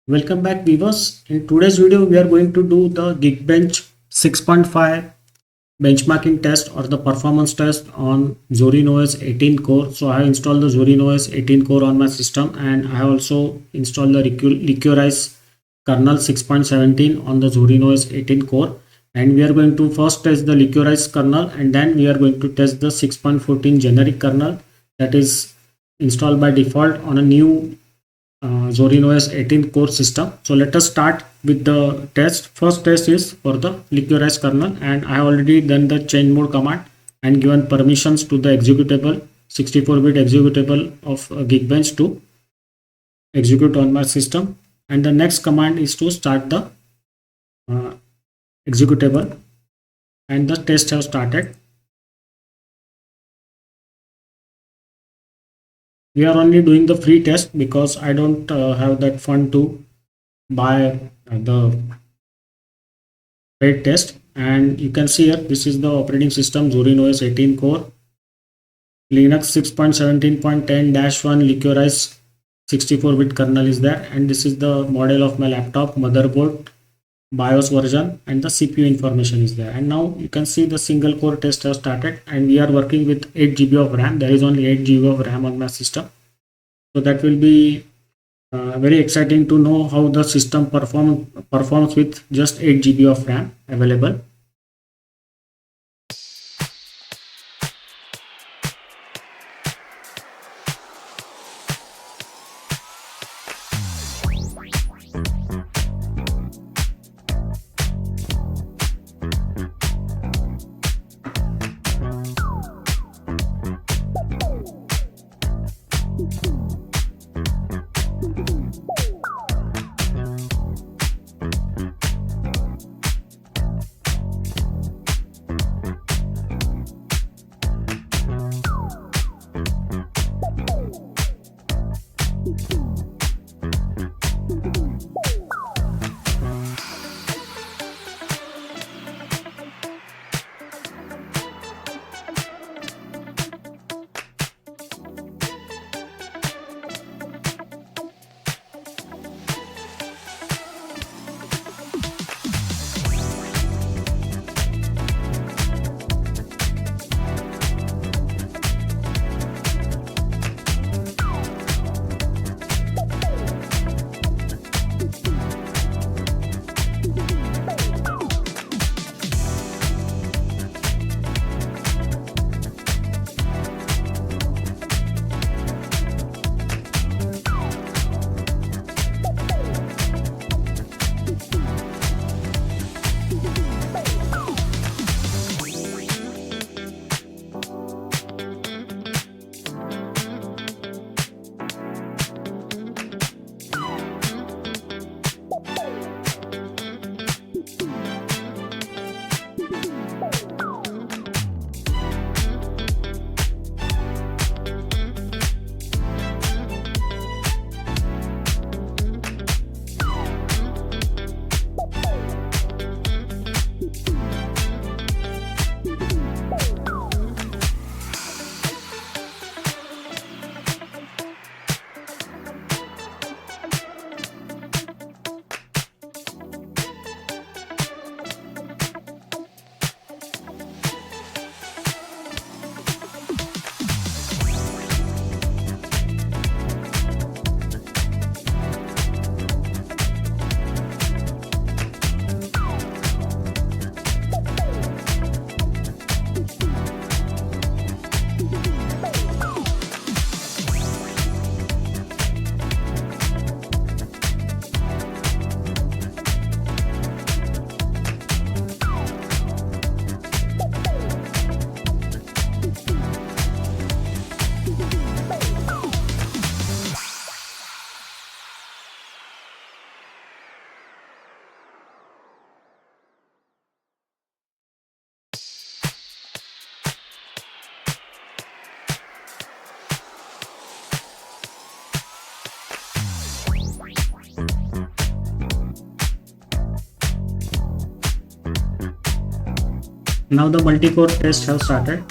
Welcome back viewers. In today's video we are going to do the Geekbench 6.5 benchmarking test or the performance test on Zorin OS 18 core. So I have installed the Zorin OS 18 core on my system, and I have also installed the Liquorix Kernel 6.17 on the Zorin OS 18 core, and we are going to first test the Liquorix kernel, and then we are going to test the 6.14 generic kernel that is installed by default on a new Zorin OS 18 core system. So let us start with the test. First test is for the Liquorix kernel, and I have already done the change mode command and given permissions to the executable 64-bit executable of Geekbench to execute on my system. And the next command is to start the executable, and the test have started. We are only doing the free test because I don't have that fund to buy the paid test. And you can see here, this is the operating system Zorin OS 18 core, Linux 6.17.10-1 Liquorix 64-bit kernel is there, and this is the model of my laptop, motherboard, BIOS version, and the CPU information is there. And now you can see the single core test has started, and we are working with 8 GB of RAM. There is only 8 GB of RAM on my system, so that will be very exciting to know how the system performs with just 8 GB of RAM available. Now the multi-core test have started.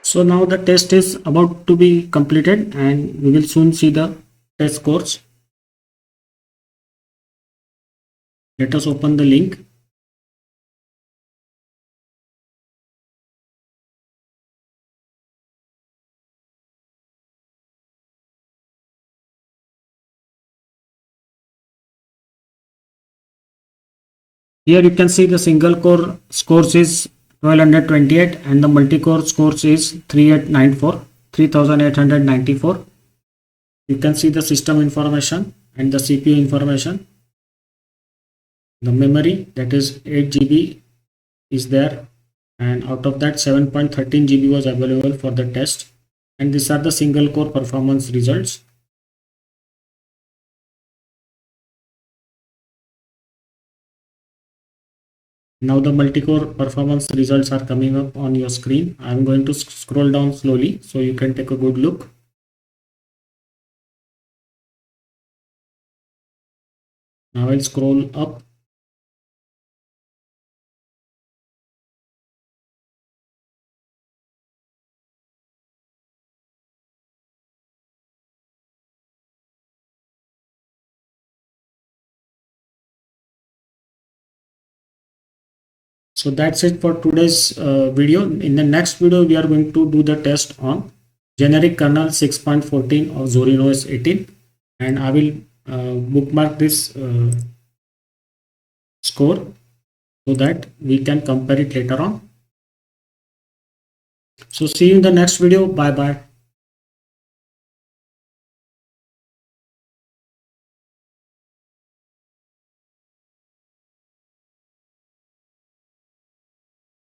So now the test is about to be completed and we will soon see the test scores. Let us open the link. Here you can see the single core scores is 1228 and the multi-core scores is 3894, 3894. You can see the system information and the CPU information. The memory, that is 8 GB is there, and out of that 7.13 GB was available for the test, and these are the single core performance results. Now the multi-core performance results are coming up on your screen. I am going to scroll down slowly so you can take a good look. Now I'll scroll up. So that's it for today's video. In the next video, we are going to do the test on generic kernel 6.14 of Zorin OS 18, and I will bookmark this score so that we can compare it later on. So see you in the next video. Bye bye.